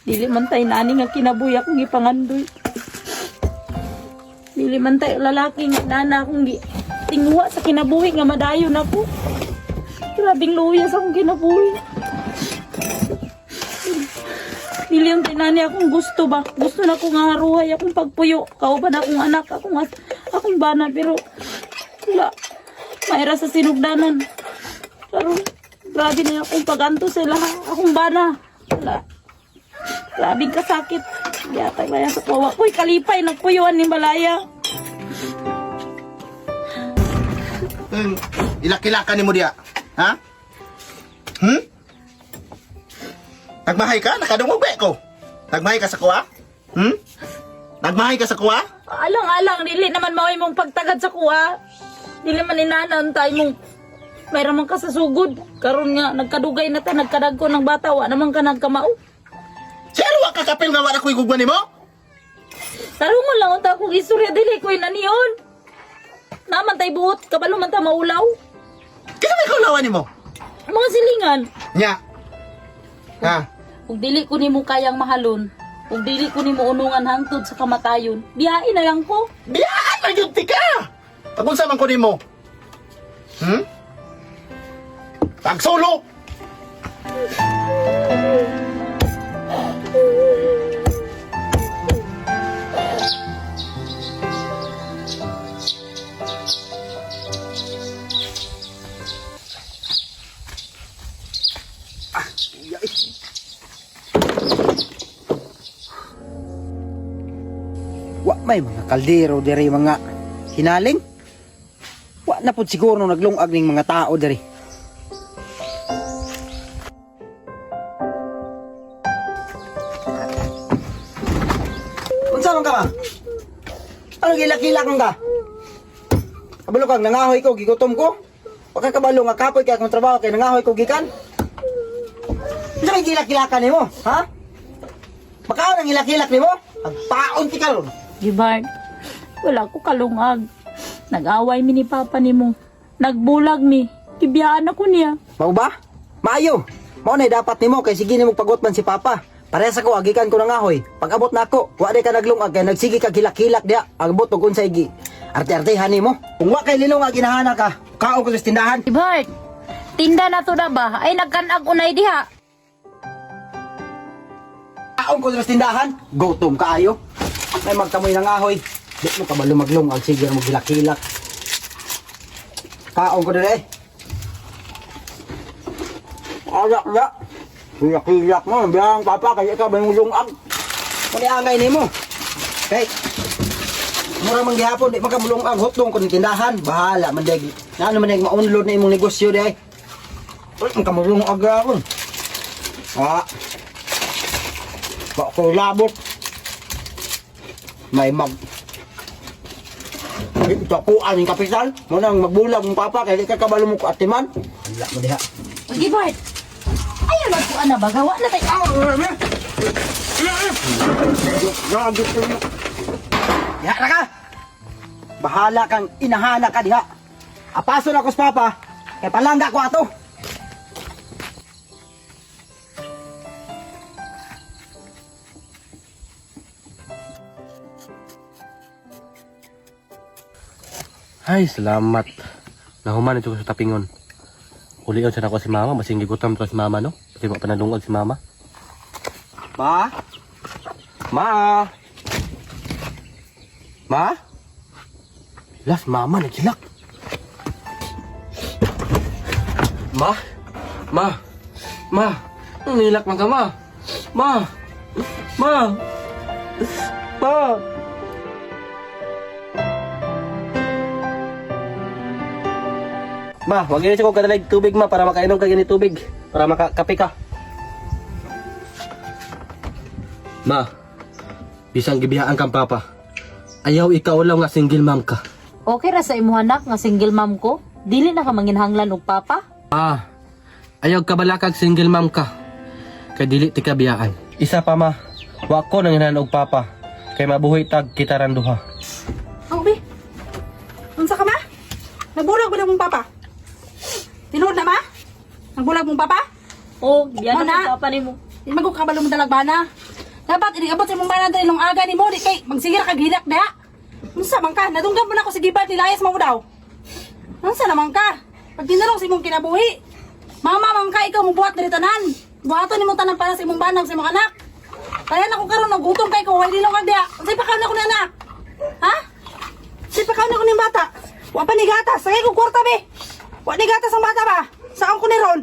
Dili man tay nani nga kinabuhi akong gipangandoy. Dili man tay lalaki nga nana akong tingwa sa kinabuhi nga madayon ako. Grabing luya sa akong kinabuhi. Dili yung tinani akong gusto ba? Gusto na ko nga haruhay akong pagpuyo. Kauban akong anak, akong bana, pero wala. Maira sa sinugdanan. Pero grabe na akong paganto sila. Akong bana. Wala. Grabing kasakit. Yatay maya sa kawa. Uy, kalipay, nagpuyuan ni Balaya. Ilak-ilakan ni mo diya. Ha? Nagmahay ka? Nakadungog ba ko? Nagmahay ka sa kuwa? Nagmahay ka sa kuwa? Alang-alang, dili naman maway mong pagtagad sa kuha. Dili man inanan tayo mong mayroon man ka sa sugod. Karon nga, nagkadugay na ta, nagkadag ko ng bata, wa naman ka nagkamao. Sino wa kakapil nga wala ko'y gugman ni mo? Tarungon lang unta akong istorya, dili ko inaniyon. Naman tayo buot, kabalo man ta maulaw. Kaya may kaulawan ni mo? Mga silingan. Nya. Ha? Kung dili ko ni mo kayang mahalon, kung dili ko ni mo unungan hangtod sa kamatayon, biyain na lang ko. Biyaan na yun, tika! Pag-unsa man ko ni mo? Pagsolo! Wa may mga kaldero diri mga hinaling. Wa na pud siguro naglungag ning mga tao diri. Unsa man ka ba? Ano gilak-gilak ka? Kabalo kang nangahoy ko, gigutom ko. Wa ka kabalo nga kapoy kay akong trabaho kay nangahoy ko gikan. Unsa may gilak-gilakan nimo, ha? Makaon ang gilak-gilak nimo? Agpaon ti karon. Gibard, wala ko kalungag. Nag-away mi ni Papa ni mo. Nagbulag mi. Kibiyaan ako niya. Mao ba? Maayo. Mao na dapat nimo kay sige nimo pagutman si Papa. Parehas ako agikan ko nangahoy. Pag abot na ako, wa day ka naglungag kay nagsige ka hilak-hilak dia. Abot og unsay gi. Arte-artehan nimo. Kung wa kay lilong ginahana ka, kaon ko sa tindahan. Gibard, tinda na to na ba? Ay nagkanag unay diha. Kaon ko sa tindahan. Gutom kaayo. May magkamoy nangahoy. Di mo kabalo maglungag sige mo hilak-hilak. Kaon ko dire. Alak. Hilak-hilak mo, biyang Papa, kaya ka ba yung lungag? Kung angay ni mo. Okay. Mura mang gihapon, di magkamulungag, hotdong ko ni tindahan. Bahala, mandag. Ano mandag, maunlod na imong negosyo di ay. Uy, magkamulungag gawon. Bak ko labot. May itakuan yung kapital. Mo nang magbulag mong Papa, kaya di ka kabalo mo ko atiman. Wala mo diha. Gibard, ayaw na ko ana ba? Gawa na tayo. Diha na ka! Bahala kang inahana ka diha. Apaso na ko sa Papa, kay palangga ko ato. Ay, salamat. Nahuman ito ko sa tapingon. Ulion siya ako si Mama, masing gigutom to si Mama, no? Pati panalungag si Mama. Ma? Ma? Ma? Las, Mama, nagsilak. Ma? Nilak man ka, Ma? Ma? Ma, wag yun siya kong kadalag tubig, Ma, para makainom ka gini tubig. Para makakape ka. Ma, bisang gibiyaan kang Papa. Ayaw ikaw lang nga single mom ka. Okay ra sa imo anak nga single mom ko? Dili na ka manginhanglan og Papa? Ayaw ka balakag single mom ka. Kay dili ti kabiyaan. Isa pa, Ma, wa ko nang hinahanglan og Papa. Kay mabuhay tag kita ran duha. Bi. Unsa ka ma? Nagbulag ba na mong Papa? Tinuod na ma? Nagbulag mong Papa? Oh, yan Mo na na. Papa ni mo. Di magkukabalo mo dalagbana. Dapat iniabot sa imong bana dali nung aga ni mo di kay magsigira kag hidak da. Unsa man ka? Nadunggan mo na ako sa gibad ni Layas mo daw. Unsa naman ka? Pag tinarong sa imong kinabuhi. Mama man ka ikaw mubuhat diri tanan. Buhaton nimo tanan para sa imong banang sa imong anak. Kaya na ko karon nagutom kay ko way dilong kag dia. Unsay pa kaon ako ni anak? Ha? Unsay pa kaon ako ni bata? Wa pa ni gatas, sagay ko kwarta be. Wa ni gatas ang bata ba? Saan ko ni ron?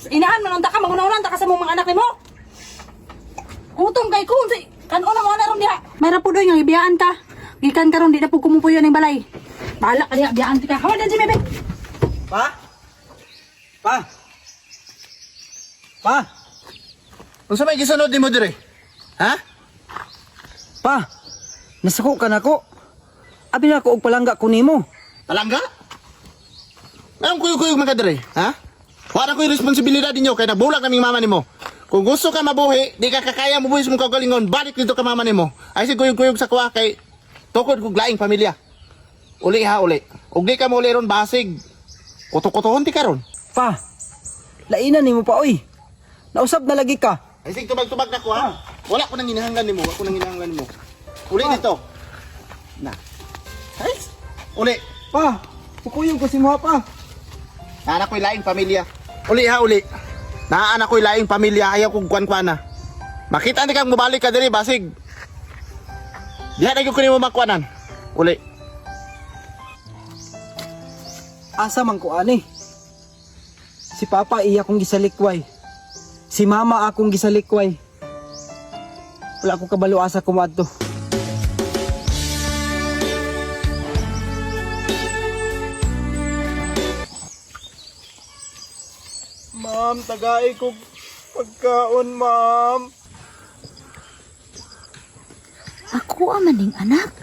Inahan man ka magunaw ta ka sa imong mga anak nimo. Utong kay ko unsay kanon mo na ron diha. Mayra po doy nga ibiyaan ka. Gikan karon di na po kumupuyo ning balay. Bahala ka diha biyaan ti ka. Hawa dan si bebe. Pa? Pa? Pa? Unsa may gisunod nimo dire? Ha? Pa? Nasuko ka na ko. Abi na ko og palangga ko nimo. Palangga? Anong kuyog-kuyog man ka dire? Ha? Wala ko'y responsibilidad ninyo kay nabulak naming mama nimo. Kung gusto ka mabuhi, di ka kakaya mabuhi sa mong kagalingon, balik dito ka mama nimo. Ay si kuyog-kuyog sa kuha kay tukod kog laing pamilya. Uli ha, uli. Ug di ka mo uli ron basig. Kuto-kutohon ti karon. Pa? Lainan nimo pa oy. Nausab na lagi ka. Ay sig tubag-tubag na ko ha. Wala ko nang hinahanglan nimo, ako nang hinahanglan nimo. Uli dito. Na. Ay. Uli. Pa, pupuyong ko si mo pa. Naanak ko'y laing pamilya. Uli ha, uli. Naanak ko'y laing pamilya, ayaw kong kwan-kwana. Makita ni kang mabalik ka diri, basig. Diha na yung kunin mo makwanan. Uli. Asa man ko ani? Si Papa iya kong gisalikway. Si Mama akong gisalikway. Wala ko kabalo asa kumadto. Ma'am, tagay ko pagkaon, ma'am. Ako ang maning anak.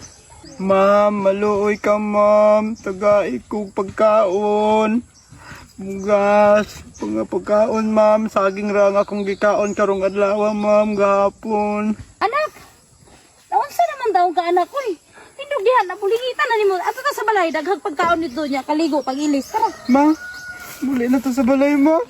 Ma'am, maluoy ka, ma'am. Tagay ko pagkaon. Bugas, pagkaon, ma'am. Saging rang akong gikaon karong adlaw, ma'am, gahapon. Anak! Naunsa naman daw ka anak ko eh. Tindog dihan, nabulingitan na nimo. Ato ta sa balay, daghag pagkaon nito niya, kaligo, pag-ilis. Tara. Ma, muli na to sa balay mo.